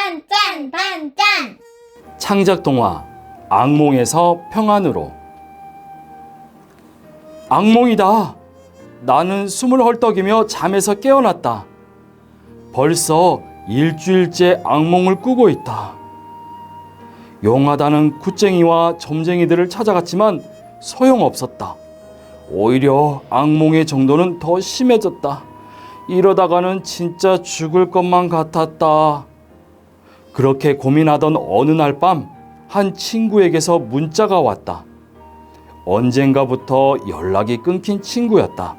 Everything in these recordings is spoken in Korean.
반짠 반짠. 창작동화 악몽에서 평안으로. 악몽이다. 나는 숨을 헐떡이며 잠에서 깨어났다. 벌써 일주일째 악몽을 꾸고 있다. 용하다는 굿쟁이와 점쟁이들을 찾아갔지만 소용없었다. 오히려 악몽의 정도는 더 심해졌다. 이러다가는 진짜 죽을 것만 같았다. 그렇게 고민하던 어느 날 밤 한 친구에게서 문자가 왔다. 언젠가부터 연락이 끊긴 친구였다.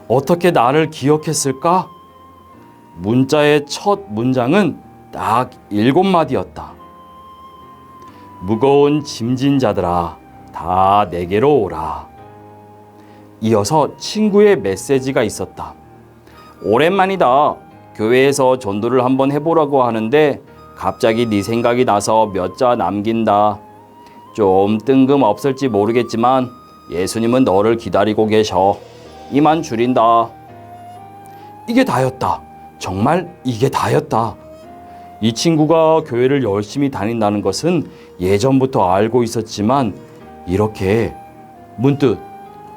어떻게 나를 기억했을까? 문자의 첫 문장은 딱 7마디였다. 무거운 짐진 자들아, 다 내게로 오라. 이어서 친구의 메시지가 있었다. 오랜만이다. 교회에서 전도를 한번 해보라고 하는데 갑자기 네 생각이 나서 몇 자 남긴다. 좀 뜬금없을지 모르겠지만 예수님은 너를 기다리고 계셔. 이만 줄인다. 이게 다였다. 정말 이게 다였다. 이 친구가 교회를 열심히 다닌다는 것은 예전부터 알고 있었지만 이렇게 문득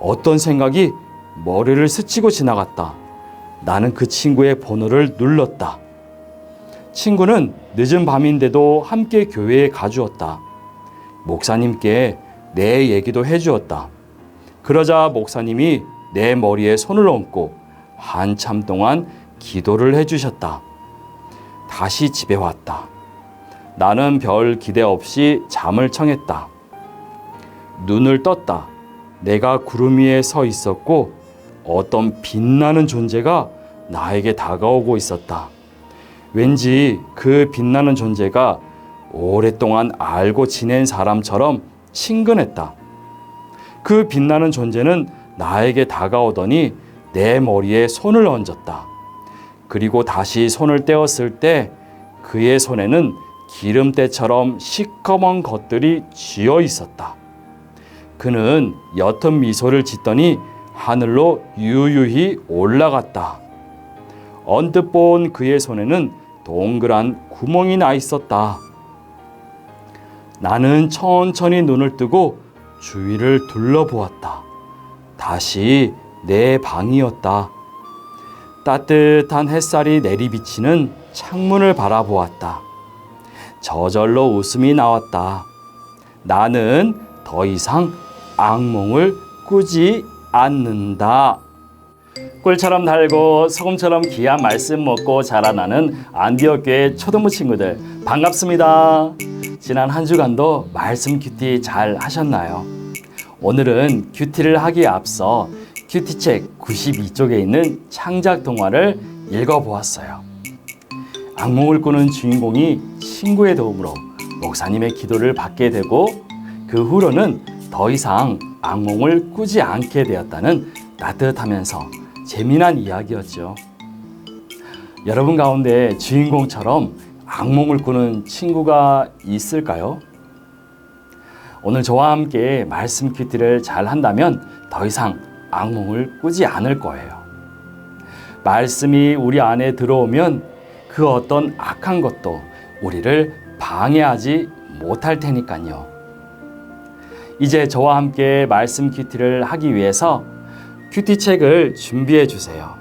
어떤 생각이 머리를 스치고 지나갔다. 나는 그 친구의 번호를 눌렀다. 친구는 늦은 밤인데도 함께 교회에 가주었다. 목사님께 내 얘기도 해주었다. 그러자 목사님이 내 머리에 손을 얹고 한참 동안 기도를 해주셨다. 다시 집에 왔다. 나는 별 기대 없이 잠을 청했다. 눈을 떴다. 내가 구름 위에 서 있었고 어떤 빛나는 존재가 나에게 다가오고 있었다. 왠지 그 빛나는 존재가 오랫동안 알고 지낸 사람처럼 친근했다. 그 빛나는 존재는 나에게 다가오더니 내 머리에 손을 얹었다. 그리고 다시 손을 떼었을 때 그의 손에는 기름때처럼 시커먼 것들이 쥐어 있었다. 그는 옅은 미소를 짓더니 하늘로 유유히 올라갔다. 언뜻 본 그의 손에는 동그란 구멍이 나 있었다. 나는 천천히 눈을 뜨고 주위를 둘러보았다. 다시 내 방이었다. 따뜻한 햇살이 내리비치는 창문을 바라보았다. 저절로 웃음이 나왔다. 나는 더 이상 악몽을 꾸지 않는다. 꿀처럼 달고 소금처럼 귀한 말씀 먹고 자라나는 안디옥교회 초등부 친구들 반갑습니다. 지난 한 주간도 말씀 큐티 잘 하셨나요? 오늘은 큐티를 하기에 앞서 큐티책 92쪽에 있는 창작 동화를 읽어보았어요. 악몽을 꾸는 주인공이 친구의 도움으로 목사님의 기도를 받게 되고 그 후로는 더 이상 악몽을 꾸지 않게 되었다는 따뜻하면서 재미난 이야기였죠. 여러분 가운데 주인공처럼 악몽을 꾸는 친구가 있을까요? 오늘 저와 함께 말씀 큐티를 잘 한다면 더 이상 악몽을 꾸지 않을 거예요. 말씀이 우리 안에 들어오면 그 어떤 악한 것도 우리를 방해하지 못할 테니까요. 이제 저와 함께 말씀 큐티를 하기 위해서 큐티책을 준비해 주세요.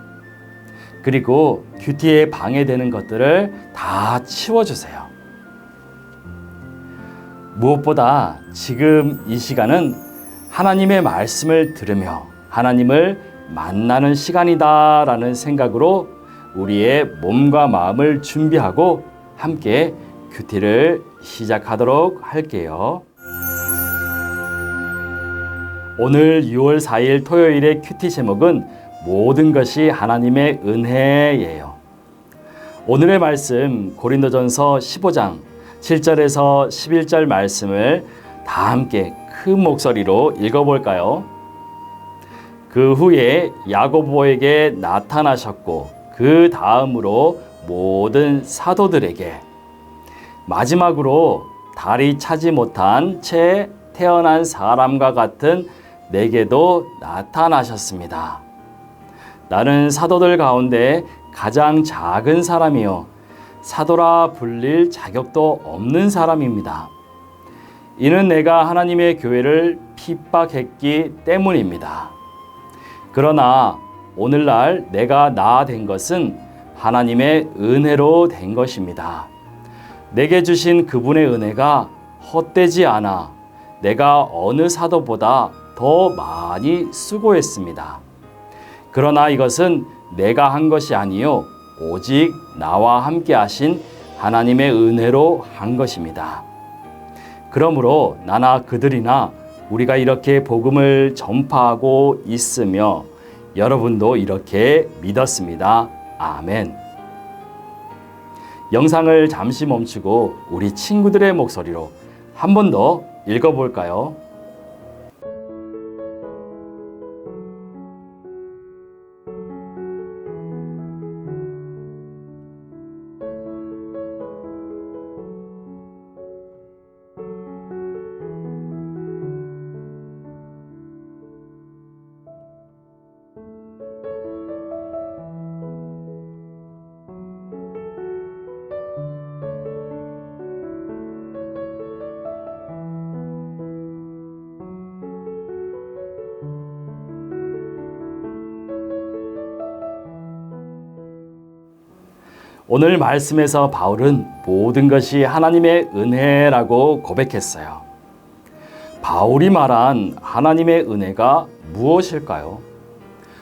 그리고 큐티에 방해되는 것들을 다 치워주세요. 무엇보다 지금 이 시간은 하나님의 말씀을 들으며 하나님을 만나는 시간이다라는 생각으로 우리의 몸과 마음을 준비하고 함께 큐티를 시작하도록 할게요. 오늘 6월 4일 토요일의 큐티 제목은 모든 것이 하나님의 은혜예요. 오늘의 말씀 고린도전서 15장 7절에서 11절 말씀을 다 함께 큰 목소리로 읽어볼까요? 그 후에 야고보에게 나타나셨고 그 다음으로 모든 사도들에게 마지막으로 달이 차지 못한 채 태어난 사람과 같은 내게도 나타나셨습니다. 나는 사도들 가운데 가장 작은 사람이요 사도라 불릴 자격도 없는 사람입니다. 이는 내가 하나님의 교회를 핍박했기 때문입니다. 그러나 오늘날 내가 나 된 것은 하나님의 은혜로 된 것입니다. 내게 주신 그분의 은혜가 헛되지 않아 내가 어느 사도보다 더 많이 수고했습니다. 그러나 이것은 내가 한 것이 아니요 오직 나와 함께 하신 하나님의 은혜로 한 것입니다. 그러므로 나나 그들이나 우리가 이렇게 복음을 전파하고 있으며 여러분도 이렇게 믿었습니다. 아멘. 영상을 잠시 멈추고 우리 친구들의 목소리로 한 번 더 읽어볼까요? 오늘 말씀에서 바울은 모든 것이 하나님의 은혜라고 고백했어요. 바울이 말한 하나님의 은혜가 무엇일까요?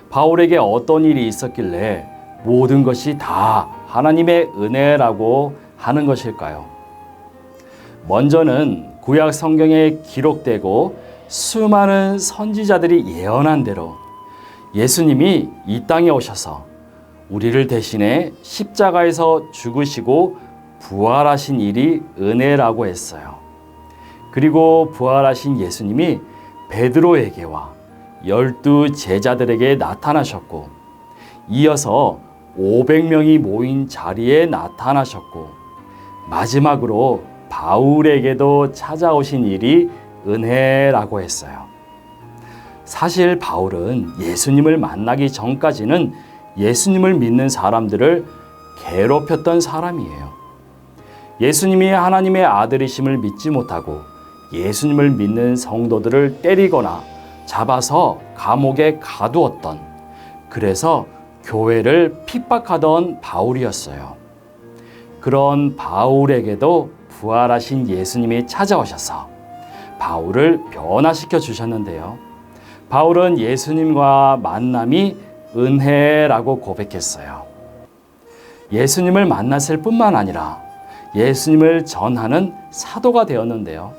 바울에게 어떤 일이 있었길래 모든 것이 다 하나님의 은혜라고 하는 것일까요? 먼저는 구약 성경에 기록되고 수많은 선지자들이 예언한 대로 예수님이 이 땅에 오셔서 우리를 대신해 십자가에서 죽으시고 부활하신 일이 은혜라고 했어요. 그리고 부활하신 예수님이 베드로에게와 12 제자들에게 나타나셨고 이어서 500명이 모인 자리에 나타나셨고 마지막으로 바울에게도 찾아오신 일이 은혜라고 했어요. 사실 바울은 예수님을 만나기 전까지는 예수님을 믿는 사람들을 괴롭혔던 사람이에요. 예수님이 하나님의 아들이심을 믿지 못하고 예수님을 믿는 성도들을 때리거나 잡아서 감옥에 가두었던, 그래서 교회를 핍박하던 바울이었어요. 그런 바울에게도 부활하신 예수님이 찾아오셔서 바울을 변화시켜 주셨는데요. 바울은 예수님과 만남이 은혜라고 고백했어요. 예수님을 만났을 뿐만 아니라 예수님을 전하는 사도가 되었는데요.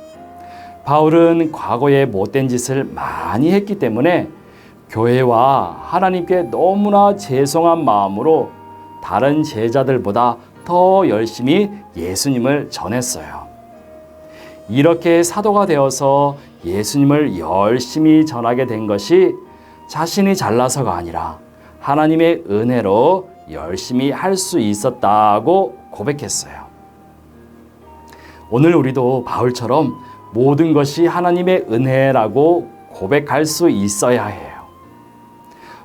바울은 과거에 못된 짓을 많이 했기 때문에 교회와 하나님께 너무나 죄송한 마음으로 다른 제자들보다 더 열심히 예수님을 전했어요. 이렇게 사도가 되어서 예수님을 열심히 전하게 된 것이 자신이 잘나서가 아니라 하나님의 은혜로 열심히 할 수 있었다고 고백했어요. 오늘 우리도 바울처럼 모든 것이 하나님의 은혜라고 고백할 수 있어야 해요.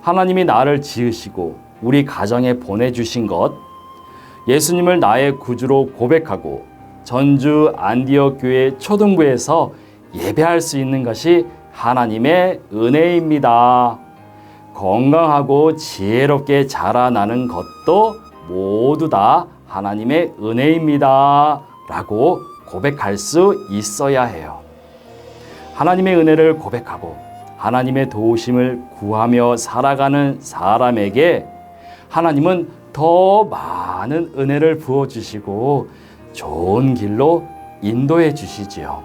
하나님이 나를 지으시고 우리 가정에 보내주신 것, 예수님을 나의 구주로 고백하고 전주 안디옥 교회 초등부에서 예배할 수 있는 것이 하나님의 은혜입니다. 건강하고 지혜롭게 자라나는 것도 모두 다 하나님의 은혜입니다. 라고 고백할 수 있어야 해요. 하나님의 은혜를 고백하고 하나님의 도우심을 구하며 살아가는 사람에게 하나님은 더 많은 은혜를 부어주시고 좋은 길로 인도해 주시지요.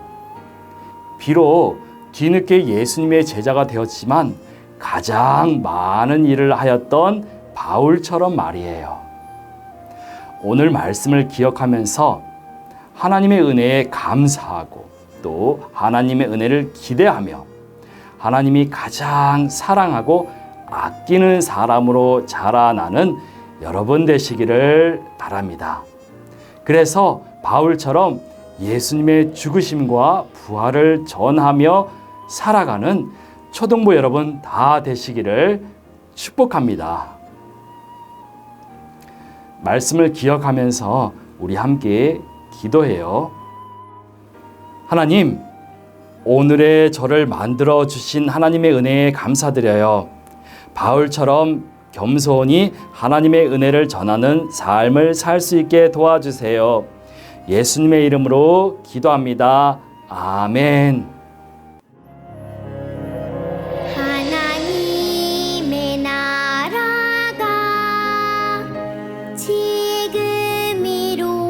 비록 뒤늦게 예수님의 제자가 되었지만 가장 많은 일을 하였던 바울처럼 말이에요. 오늘 말씀을 기억하면서 하나님의 은혜에 감사하고 또 하나님의 은혜를 기대하며 하나님이 가장 사랑하고 아끼는 사람으로 자라나는 여러분 되시기를 바랍니다. 그래서 바울처럼 예수님의 죽으심과 부활을 전하며 살아가는 초등부 여러분 다 되시기를 축복합니다. 말씀을 기억하면서 우리 함께 기도해요. 하나님, 오늘의 저를 만들어 주신 하나님의 은혜에 감사드려요. 바울처럼 겸손히 하나님의 은혜를 전하는 삶을 살 수 있게 도와주세요. 예수님의 이름으로 기도합니다. 아멘. 하나님의 나라가 지금 이루어져요.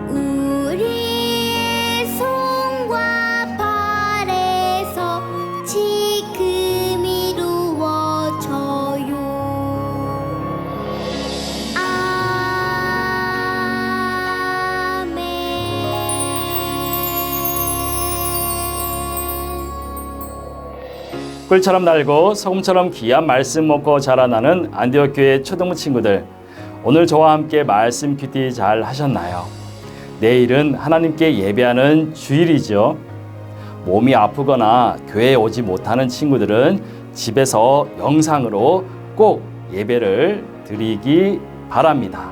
우리의 손과 발에서 지금 이루어져요. 꿀처럼 달고 소금처럼 귀한 말씀 먹고 자라나는 안디옥 교회 초등부 친구들, 오늘 저와 함께 말씀 큐티 잘 하셨나요? 내일은 하나님께 예배하는 주일이죠. 몸이 아프거나 교회에 오지 못하는 친구들은 집에서 영상으로 꼭 예배를 드리기 바랍니다.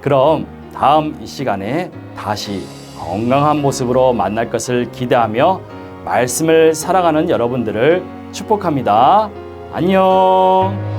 그럼 다음 이 시간에 다시 건강한 모습으로 만날 것을 기대하며 말씀을 사랑하는 여러분들을 축복합니다. 안녕.